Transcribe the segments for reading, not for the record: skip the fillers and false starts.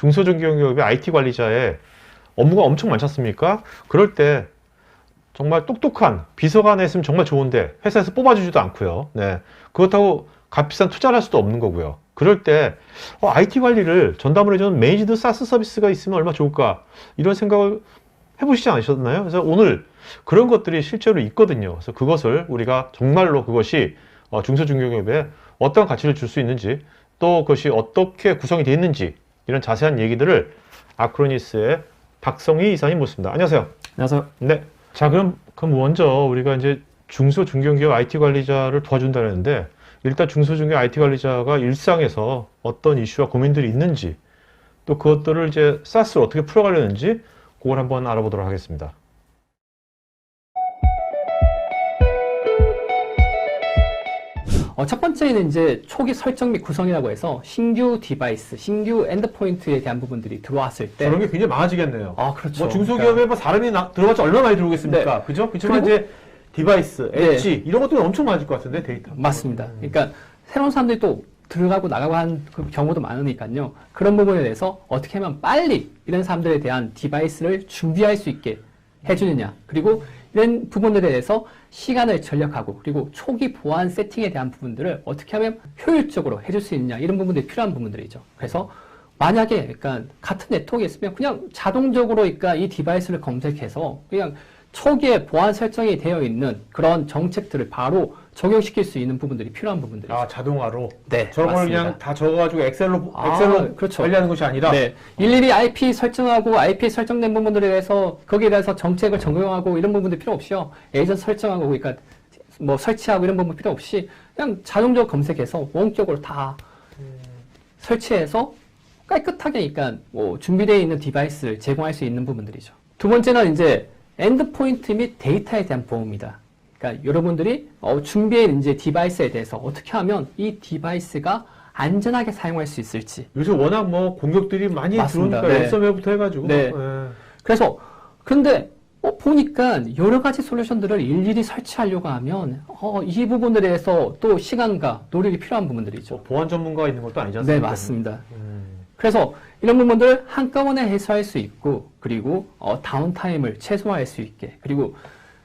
중소중견기업의 IT 관리자의 업무가 엄청 많지 않습니까? 그럴 때 정말 똑똑한 비서관에 있으면 정말 좋은데 회사에서 뽑아주지도 않고요. 네. 그렇다고 값비싼 투자를 할 수도 없는 거고요. 그럴 때 IT 관리를 전담을 해주는 매니지드 사스 서비스가 있으면 얼마나 좋을까 이런 생각을 해보시지 않으셨나요? 그래서 오늘 그런 것들이 실제로 있거든요. 그래서 그것을 우리가 정말로 그것이 중소중견기업에 어떤 가치를 줄 수 있는지 또 그것이 어떻게 구성이 되어 있는지 이런 자세한 얘기들을 아크로니스의 박성희 이사님 모십니다. 안녕하세요. 안녕하세요. 네. 자, 그럼 먼저 우리가 이제 중소중견기업 IT 관리자를 도와준다는데 일단 중소중견 IT 관리자가 일상에서 어떤 이슈와 고민들이 있는지 또 그것들을 이제 사스를 어떻게 풀어가려는지 그걸 한번 알아보도록 하겠습니다. 첫 번째는 이제 초기 설정 및 구성이라고 해서 신규 디바이스, 신규 엔드포인트에 대한 부분들이 들어왔을 때 그런 게 굉장히 많아지겠네요. 그렇죠. 뭐 중소기업에 뭐 사람이 들어갔지 얼마나 많이 들어오겠습니까? 네. 그죠? 그렇지만 이제 디바이스, 엣지 이런 것들이 엄청 많아질 것 같은데 데이터. 맞습니다. 그러니까 새로운 사람들이 또 들어가고 나가고 하는 그 경우도 많으니까요. 그런 부분에 대해서 어떻게 하면 빨리 이런 사람들에 대한 디바이스를 준비할 수 있게 해주느냐. 그리고 이런 부분들에 대해서 시간을 절약하고 그리고 초기 보안 세팅에 대한 부분들을 어떻게 하면 효율적으로 해줄 수 있느냐 이런 부분들이 필요한 부분들이죠. 그래서 만약에 그러니까 같은 네트워크에 있으면 그냥 자동적으로 그러니까 이 디바이스를 검색해서 그냥 초기에 보안 설정이 되어 있는 그런 정책들을 바로 적용시킬 수 있는 부분들이 필요한 부분들이죠. 자동화로? 네, 저걸 맞습니다. 그냥 다 적어가지고 엑셀로 그렇죠. 관리하는 것이 아니라? 네. 일일이 IP 설정하고 IP 설정된 부분들에 대해서 거기에 대해서 정책을 적용하고 이런 부분들 필요 없이요. 에이전트 설정하고 그러니까 뭐 설치하고 이런 부분 필요 없이 그냥 자동적으로 검색해서 원격으로 다 설치해서 깔끔하게 그러니까 뭐 준비되어 있는 디바이스를 제공할 수 있는 부분들이죠. 두 번째는 이제 엔드포인트 및 데이터에 대한 보호입니다. 그러니까 여러분들이 준비해 이제 디바이스에 대해서 어떻게 하면 이 디바이스가 안전하게 사용할 수 있을지. 요새 워낙 뭐 공격들이 많이 맞습니다. 들어오니까 네. 랜섬웨어부터 해가지고. 네. 그래서 근데 보니까 여러 가지 솔루션들을 일일이 설치하려고 하면 이 부분들에 대해서 또 시간과 노력이 필요한 부분들이죠. 보안 전문가가 있는 것도 아니지 네, 않습니까? 맞습니다. 그래서 이런 부분들을 한꺼번에 해소할 수 있고 그리고 다운타임을 최소화할 수 있게 그리고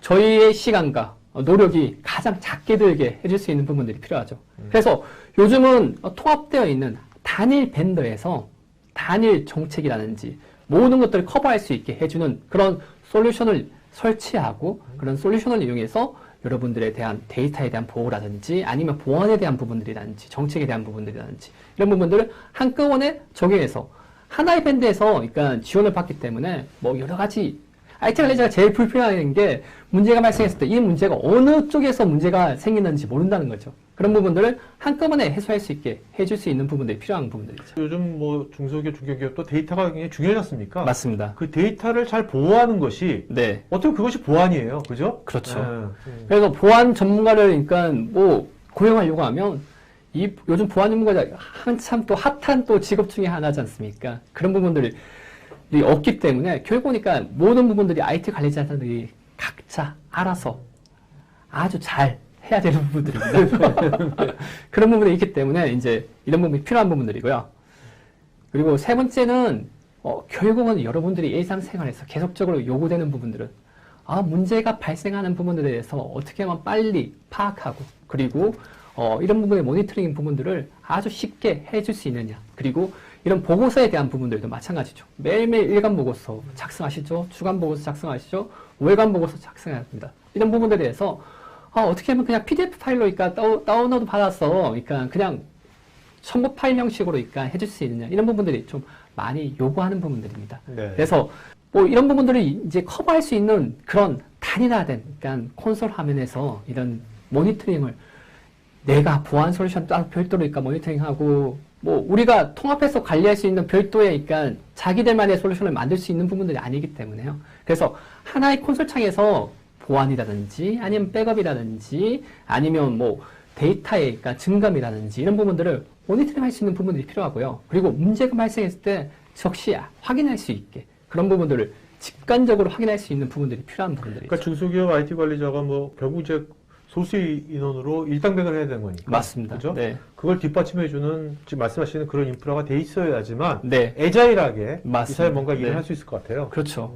저희의 시간과 노력이 가장 작게 들게 해줄 수 있는 부분들이 필요하죠. 그래서 요즘은 통합되어 있는 단일 벤더에서 단일 정책이라든지 모든 것들을 커버할 수 있게 해주는 그런 솔루션을 설치하고 그런 솔루션을 이용해서 여러분들에 대한 데이터에 대한 보호라든지 아니면 보안에 대한 부분들이라든지 정책에 대한 부분들이라든지 이런 부분들을 한꺼번에 적용해서 하나의 밴드에서 그러니까 지원을 받기 때문에 뭐 여러 가지 IT 관리자가 제일 불편한 게 문제가 발생했을 때 이 문제가 어느 쪽에서 문제가 생기는지 모른다는 거죠. 그런 부분들을 한꺼번에 해소할 수 있게 해줄 수 있는 부분들이 필요한 부분들이죠. 요즘 뭐 중소기업, 중견기업도 데이터가 굉장히 중요하지 않습니까? 맞습니다. 그 데이터를 잘 보호하는 것이 네, 어떻게 그것이 보안이에요, 그죠? 그렇죠. 그래서 보안 전문가를 그러니까 뭐 고용하려고 하면 요즘 보안 전문가가 한참 또 핫한 또 직업 중에 하나지 않습니까? 그런 부분들이 없기 때문에 결국 보니까 모든 부분들이 IT 관리자들이 각자 알아서 아주 잘 해야 되는 부분들입니다. 그런 부분이 있기 때문에 이제 이런 부분이 필요한 부분들이고요. 그리고 세 번째는 결국은 여러분들이 일상생활에서 계속적으로 요구되는 부분들은 문제가 발생하는 부분들에 대해서 어떻게 하면 빨리 파악하고 그리고 이런 부분의 모니터링 부분들을 아주 쉽게 해줄 수 있느냐. 그리고 이런 보고서에 대한 부분들도 마찬가지죠. 매일매일 일간 보고서 작성하시죠. 주간 보고서 작성하시죠. 월간 보고서 작성해야 합니다. 이런 부분들에 대해서 어떻게 하면 그냥 PDF 파일로 그러니까 다운로드 받아서 그러니까 그냥 첨부 파일 형식으로 그러니까 해줄 수 있느냐. 이런 부분들이 좀 많이 요구하는 부분들입니다. 네. 그래서 뭐 이런 부분들을 이제 커버할 수 있는 그런 단일화된 그러니까 콘솔 화면에서 이런 모니터링을 내가 보안 솔루션 따로 별도로 그러니까 모니터링하고 뭐 우리가 통합해서 관리할 수 있는 별도의 그러니까 자기들만의 솔루션을 만들 수 있는 부분들이 아니기 때문에요. 그래서 하나의 콘솔 창에서 보안이라든지 아니면 백업이라든지 아니면 뭐 데이터의 그러니까 증감이라든지 이런 부분들을 모니터링 할 수 있는 부분들이 필요하고요. 그리고 문제가 발생했을 때 즉시 확인할 수 있게 그런 부분들을 직관적으로 확인할 수 있는 부분들이 필요한 부분들이죠. 그러니까 중소기업 IT 관리자가 뭐 결국 이제 소수 인원으로 일당백을 해야 되는 거니까. 맞습니다. 그죠? 네. 그걸 뒷받침해주는 지금 말씀하시는 그런 인프라가 돼 있어야지만 네. 애자일하게 맞습니다. 이 사회 뭔가 일을 네. 할 수 있을 것 같아요. 그렇죠.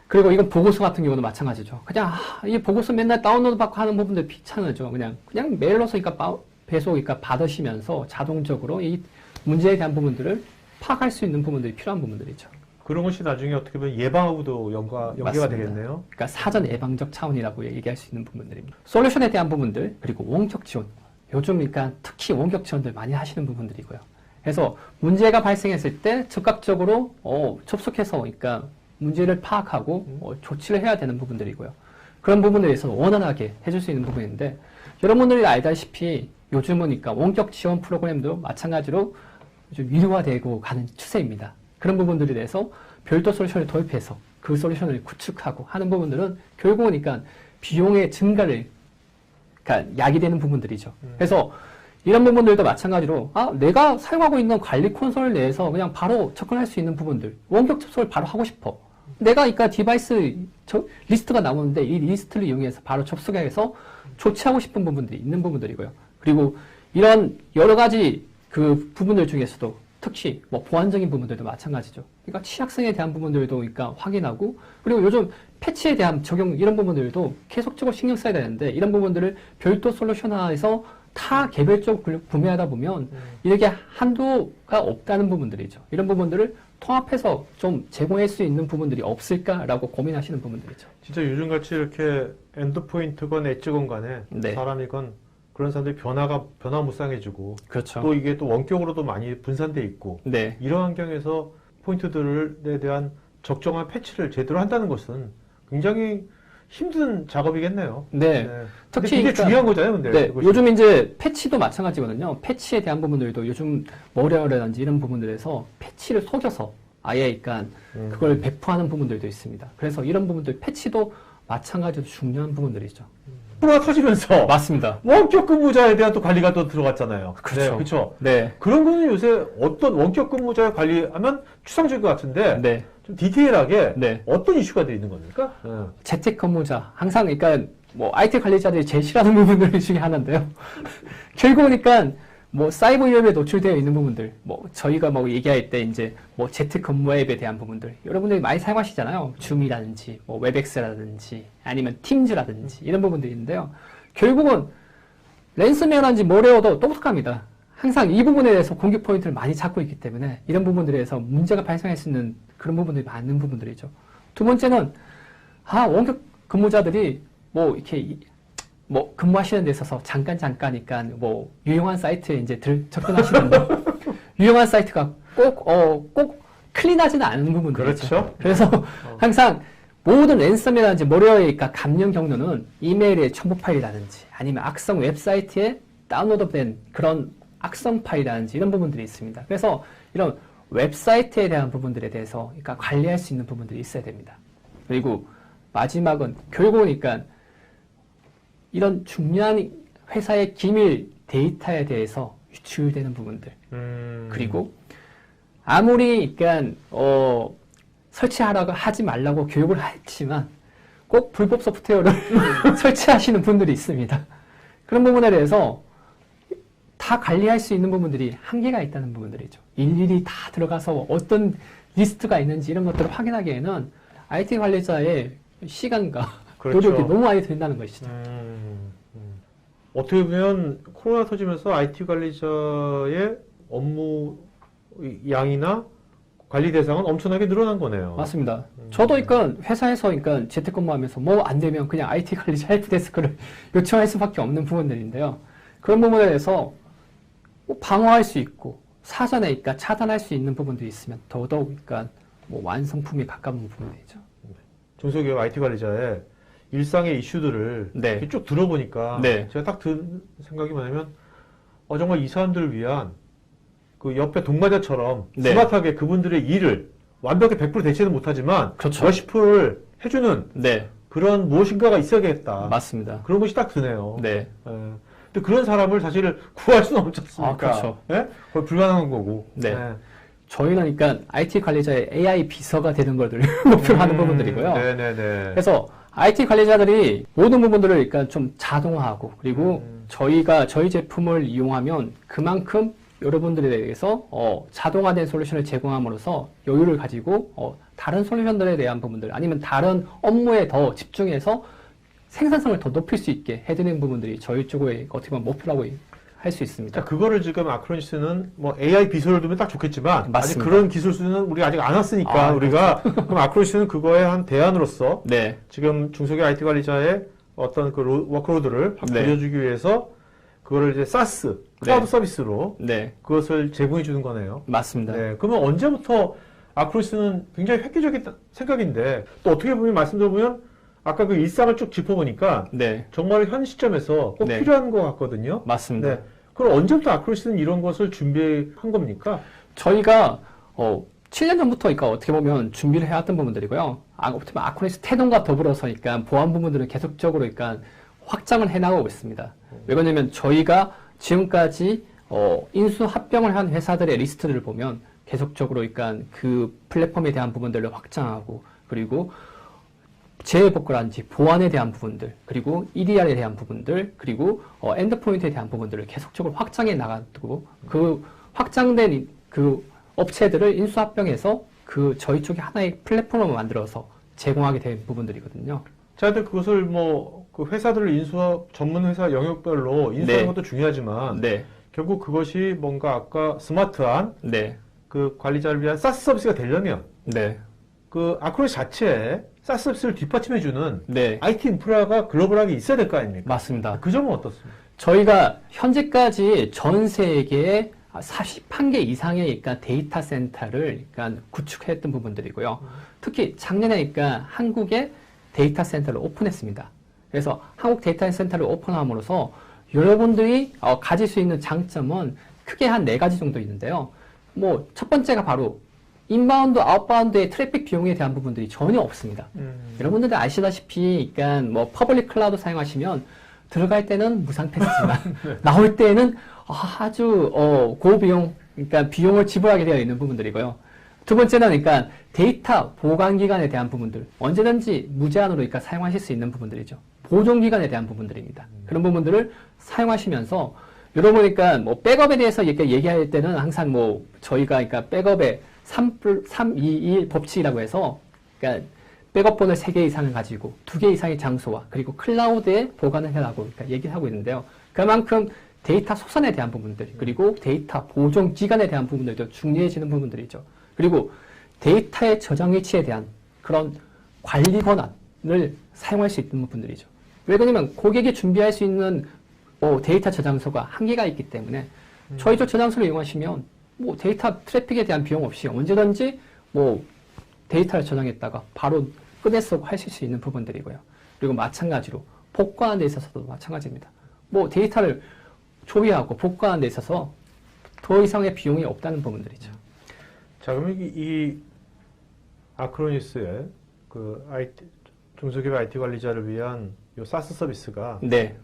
그리고 이건 보고서 같은 경우도 마찬가지죠. 그냥 이 보고서 맨날 다운로드 받고 하는 부분들 귀찮아죠. 그냥 메일로서 그러니까 배송 그러니까 받으시면서 자동적으로 이 문제에 대한 부분들을 파악할 수 있는 부분들이 필요한 부분들이죠. 그런 것이 나중에 어떻게 보면 예방하고도 연계가 맞습니다. 되겠네요. 그러니까 사전 예방적 차원이라고 얘기할 수 있는 부분들입니다. 솔루션에 대한 부분들 그리고 원격 지원. 요즘 그러니까 특히 원격 지원들 많이 하시는 부분들이고요. 그래서 문제가 발생했을 때 즉각적으로 접속해서 그러니까 문제를 파악하고 조치를 해야 되는 부분들이고요. 그런 부분에 대해서 원활하게 해줄 수 있는 부분인데 여러분들이 알다시피 요즘은 그러니까 원격 지원 프로그램도 마찬가지로 좀 유료화되고 가는 추세입니다. 그런 부분들에 대해서 별도 솔루션을 도입해서 그 솔루션을 구축하고 하는 부분들은 결국은 그러니까 비용의 증가를 그러니까 야기되는 부분들이죠. 그래서 이런 부분들도 마찬가지로 내가 사용하고 있는 관리 콘솔 내에서 그냥 바로 접근할 수 있는 부분들 원격 접속을 바로 하고 싶어. 내가 그러니까 디바이스 리스트가 나오는데 이 리스트를 이용해서 바로 접속해서 조치하고 싶은 부분들이 있는 부분들이고요. 그리고 이런 여러 가지 그 부분들 중에서도 특히 뭐 보안적인 부분들도 마찬가지죠. 그러니까 취약성에 대한 부분들도 그러니까 확인하고 그리고 요즘 패치에 대한 적용 이런 부분들도 계속적으로 신경 써야 되는데 이런 부분들을 별도 솔루션화해서 타 개별적으로 구매하다 보면 이렇게 한도가 없다는 부분들이죠. 이런 부분들을 통합해서 좀 제공할 수 있는 부분들이 없을까라고 고민하시는 부분들이죠. 진짜 요즘같이 이렇게 엔드포인트건 엣지건 간에 네. 사람이건 그런 사람들이 변화무쌍해지고 그렇죠. 또 이게 또 원격으로도 많이 분산돼 있고 네. 이런 환경에서 포인트들에 대한 적정한 패치를 제대로 한다는 것은 굉장히 힘든 작업이겠네요. 네. 근데 특히 굉장히 그러니까 중요한 거잖아요, 근데. 네, 그것이. 요즘 이제 패치도 마찬가지거든요. 패치에 대한 부분들도 요즘 머리라든지 이런 부분들에서 패치를 속여서 아예 그러니까 그걸 배포하는 부분들도 있습니다. 그래서 이런 부분들 패치도 마찬가지로 중요한 부분들이죠. 코로나 터지면서 맞습니다. 원격 근무자에 대한 또 관리가 또 들어갔잖아요. 그렇죠. 네, 그렇죠. 네. 그런 거는 요새 어떤 원격 근무자의 관리하면 추상적일 것 같은데 네. 좀 디테일하게 네. 어떤 이슈가 되어 있는 겁니까? 재택 근무자 항상 그러니까 뭐 IT 관리자들이 제일 싫어하는 부분들 중에 하나인데요. 결국 그러니까 뭐 사이버 위협에 노출되어 있는 부분들, 뭐 저희가 뭐 얘기할 때 이제 뭐 재택 근무 앱에 대한 부분들 여러분들이 많이 사용하시잖아요. 줌이라든지 뭐 웹엑스라든지 아니면 팀즈라든지 이런 부분들이 있는데요. 결국은 랜섬웨어라든지 뭐래어도 똑똑합니다. 항상 이 부분에 대해서 공격 포인트를 많이 잡고 있기 때문에 이런 부분들에 대해서 문제가 발생할 수 있는 그런 부분들이 많은 부분들이죠. 두 번째는 원격 근무자들이 뭐 이렇게 뭐 근무하시는 데 있어서 잠깐이니까 뭐 유용한 사이트에 이제 접근하시는데 유용한 사이트가 꼭 클린하지는 않은 부분들이죠. 그렇죠. 그래서 항상 모든 랜섬웨어라든지 머리어의 감염 경로는 이메일의 첨부 파일이라든지 아니면 악성 웹사이트에 다운로드된 그런 악성 파일이라든지 이런 부분들이 있습니다. 그래서 이런 웹사이트에 대한 부분들에 대해서 그러니까 관리할 수 있는 부분들이 있어야 됩니다. 그리고 마지막은 결국은 그러니까 이런 중요한 회사의 기밀 데이터에 대해서 유출되는 부분들 그리고 아무리 그러니까 설치하라고 하지 말라고 교육을 했지만 꼭 불법 소프트웨어를 설치하시는 분들이 있습니다. 그런 부분에 대해서 다 관리할 수 있는 부분들이 한계가 있다는 부분들이죠. 일일이 다 들어가서 어떤 리스트가 있는지 이런 것들을 확인하기에는 IT 관리자의 시간과 그렇죠. 노력이 너무 많이 든다는 것이죠. 어떻게 보면 코로나 터지면서 IT 관리자의 업무 양이나 관리 대상은 엄청나게 늘어난 거네요. 맞습니다. 저도 그러니까 회사에서 그러니까 재택근무하면서 뭐 안 되면 그냥 IT 관리자 헬프데스크를 요청할 수밖에 없는 부분들인데요. 그런 부분에 대해서 뭐 방어할 수 있고 사전에 그러니까 차단할 수 있는 부분들이 있으면 더더욱 그러니까 뭐 완성품에 가까운 부분이죠. 중소기업 IT 관리자의 일상의 이슈들을 네. 이렇게 쭉 들어보니까 네. 제가 딱 든 생각이 뭐냐면 정말 이 사람들을 위한 그 옆에 동반자처럼 네. 스마트하게 그분들의 일을 완벽히 100% 대체는 못하지만 그렇죠. 몇십 프로를 해주는 네, 그런 무엇인가가 있어야겠다. 맞습니다. 그런 것이 딱 드네요. 네, 근데 그런 사람을 사실 구할 수는 없지 않습니까? 그렇죠. 예? 거의 불가능한 거고. 네. 저희는 그러니까 IT 관리자의 AI 비서가 되는 것들을 목표로 하는 부분들이고요. 네네네. 그래서 IT 관리자들이 모든 부분들을 그러니까 좀 자동화하고 그리고 저희 제품을 이용하면 그만큼 여러분들에 대해서 자동화된 솔루션을 제공함으로써 여유를 가지고 다른 솔루션들에 대한 부분들 아니면 다른 업무에 더 집중해서 생산성을 더 높일 수 있게 해드리는 부분들이 저희 쪽의 어떻게 보면 목표라고 할 수 있습니다. 자, 그거를 지금 아크로니스는 뭐 AI 비서를 두면 딱 좋겠지만 맞습니다. 아직 그런 기술 수준은 우리가 아직 안 왔으니까 우리가 그럼 아크로니스는 그거에 한 대안으로서 네. 지금 중소기업 IT 관리자의 어떤 그 워크로드를 네. 줄여주기 위해서 그거를 이제 SaaS 클라우드 네. 서비스로 네. 그것을 제공해 주는 거네요. 맞습니다. 네, 그러면 언제부터 아크로니스는 굉장히 획기적인 생각인데 또 어떻게 보면 말씀 들어보면 아까 그 일상을 쭉 짚어보니까 네. 정말 현 시점에서 꼭 네. 필요한 것 같거든요. 맞습니다. 네. 그럼 언제부터 아크로니스는 이런 것을 준비한 겁니까? 저희가 7년 전부터 그러니까 어떻게 보면 준비를 해왔던 부분들이고요. 어떻게 보면 아크로니스 태동과 더불어서 그러니까 보안 부분들을 계속적으로 그러니까 확장을 해나가고 있습니다. 왜 그러냐면 저희가 지금까지 인수 합병을 한 회사들의 리스트를 보면 계속적으로 그러니까 그 플랫폼에 대한 부분들을 확장하고 그리고 재해복구라든지 보안에 대한 부분들, 그리고 EDR에 대한 부분들, 그리고 엔드포인트에 대한 부분들을 계속적으로 확장해 나가고 그 확장된 그 업체들을 인수합병해서 그 저희 쪽에 하나의 플랫폼을 만들어서 제공하게 된 부분들이거든요. 자, 근데 그것을 뭐 그 회사들을 인수업 전문 회사 영역별로 인수하는 네. 것도 중요하지만 네, 결국 그것이 뭔가 아까 스마트한 네, 그 관리자를 위한 SaaS 서비스가 되려면 네, 그 아크로니스 자체에 SaaS 서비스를 뒷받침해주는 네, IT 인프라가 글로벌하게 있어야 될 거 아닙니까? 맞습니다. 그 점은 어떻습니까? 저희가 현재까지 전 세계에 41개 이상의 그러니까 데이터 센터를 그러니까 구축했던 부분들이고요. 특히 작년에 그러니까 한국에 데이터 센터를 오픈했습니다. 그래서 한국 데이터 센터를 오픈함으로써 여러분들이 가질 수 있는 장점은 크게 한 4가지 정도 있는데요. 뭐 첫 번째가 바로 인바운드, 아웃바운드의 트래픽 비용에 대한 부분들이 전혀 없습니다. 여러분들도 아시다시피 그러니까 뭐 퍼블릭 클라우드 사용하시면 들어갈 때는 무상 패스지만 나올 때는 아주 고비용, 그러니까 비용을 지불하게 되어 있는 부분들이고요. 두 번째는 그러니까 데이터 보관 기간에 대한 부분들 언제든지 무제한으로 그러니까 사용하실 수 있는 부분들이죠. 보존 기간에 대한 부분들입니다. 그런 부분들을 사용하시면서 여러분 그러니까 뭐 백업에 대해서 이렇게 얘기할 때는 항상 뭐 저희가 그러니까 백업의 3-2-1 법칙이라고 해서 그러니까 백업본을 3개 이상을 가지고 2개 이상의 장소와 그리고 클라우드에 보관을 해라고 그러니까 얘기를 하고 있는데요. 그만큼 데이터 소산에 대한 부분들 그리고 데이터 보존 기간에 대한 부분들도 중요해지는 부분들이죠. 그리고 데이터의 저장 위치에 대한 그런 관리 권한을 사용할 수 있는 부분들이죠. 왜 그러냐면 고객이 준비할 수 있는 데이터 저장소가 한계가 있기 때문에 저희 쪽 저장소를 이용하시면 뭐 데이터 트래픽에 대한 비용 없이 언제든지 뭐 데이터를 저장했다가 바로 꺼내 쓰고 하실 수 있는 부분들이고요. 그리고 마찬가지로 복구하는 데 있어서도 마찬가지입니다. 뭐 데이터를 조회하고 복구하는 데 있어서 더 이상의 비용이 없다는 부분들이죠. 자, 그러면 이 아크로니스의 그 중소기업 IT 관리자를 위한 요 SaaS 서비스가 네,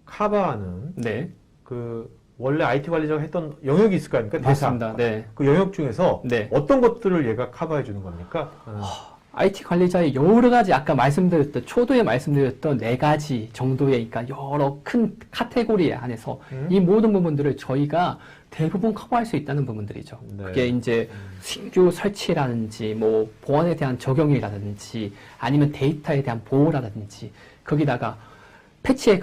커버하는 네, 그 원래 IT 관리자가 했던 영역이 있을 거 아닙니까? 대상. 맞습니다. 네. 그 영역 중에서 네. 어떤 것들을 얘가 커버해 주는 겁니까? IT 관리자의 여러 가지 아까 말씀드렸던 초도에 말씀드렸던 4가지 정도의 그러니까 여러 큰 카테고리 안에서 이 모든 부분들을 저희가 대부분 커버할 수 있다는 부분들이죠. 네. 그게 이제 신규 설치라든지 뭐 보안에 대한 적용이라든지 아니면 데이터에 대한 보호라든지 거기다가 패치에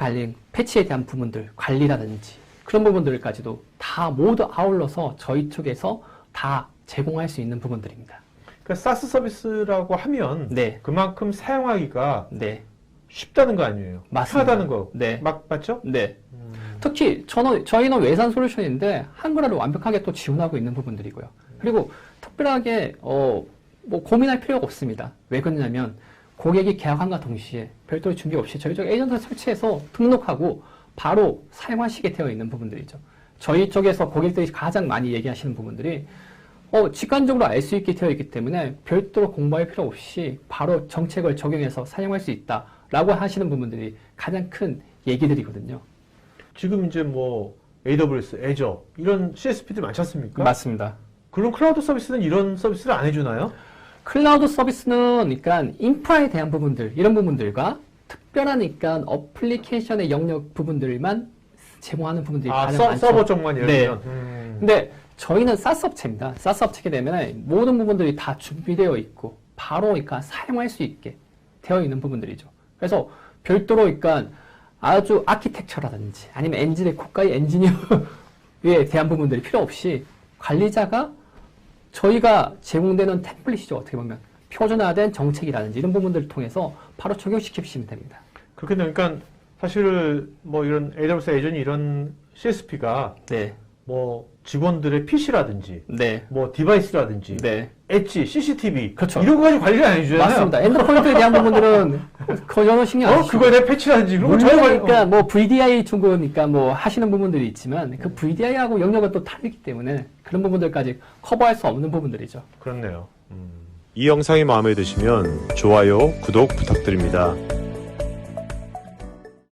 대한 부분들 관리라든지 그런 부분들까지도 다 모두 아울러서 저희 쪽에서 다 제공할 수 있는 부분들입니다. 그러니까 SaaS 서비스라고 하면 네. 그만큼 사용하기가 네. 쉽다는 거 아니에요? 맞습니다. 편하다는 거. 네. 맞죠? 네. 특히 저희는 외산 솔루션인데 한글화를 완벽하게 또 지원하고 있는 부분들이고요. 그리고 특별하게 뭐 고민할 필요가 없습니다. 왜 그러냐면 고객이 계약함과 동시에 별도의 준비 없이 저희 쪽 에이전트를 설치해서 등록하고 바로 사용하시게 되어 있는 부분들이죠. 저희 쪽에서 고객들이 가장 많이 얘기하시는 부분들이 직관적으로 알 수 있게 되어 있기 때문에 별도로 공부할 필요 없이 바로 정책을 적용해서 사용할 수 있다라고 하시는 부분들이 가장 큰 얘기들이거든요. 지금 이제 뭐 AWS, 애저 이런 CSP들 많지 않습니까? 맞습니다. 그럼 클라우드 서비스는 이런 서비스를 안 해주나요? 클라우드 서비스는 그러니까 인프라에 대한 부분들, 이런 부분들과 특별한 그러니까 어플리케이션의 영역 부분들만 제공하는 부분들이 가장 많죠. 서버 쪽만 예를 네. 들면. 근데 저희는 SaaS 업체입니다. SaaS 업체이기 때문에 모든 부분들이 다 준비되어 있고 바로 그러니까 사용할 수 있게 되어 있는 부분들이죠. 그래서 별도로 그러니까 아주 아키텍처라든지 아니면 엔진의 고가의 엔지니어에 대한 부분들이 필요 없이 관리자가 저희가 제공되는 템플릿이죠. 어떻게 보면 표준화된 정책이라든지 이런 부분들을 통해서 바로 적용시키시면 됩니다. 그렇게 되니까 사실 뭐 이런 AWS 에이전이 이런 CSP가 네, 뭐 직원들의 PC라든지 네, 뭐 디바이스라든지 네. 엣지, CCTV 그렇죠. 이런 거 가지고 관리를 안 해주잖아요. 맞습니다. 엔드포인트에 대한 부분들은 전혀 신경 안 쓰시고. 그거에 대한 패치라든지 그런 거 물론 전혀 그러니까 뭐 VDI 중고니까 뭐 하시는 부분들이 있지만 그 VDI하고 영역은 또 다르기 때문에 그런 부분들까지 커버할 수 없는 부분들이죠. 그렇네요. 이 영상이 마음에 드시면 좋아요, 구독 부탁드립니다.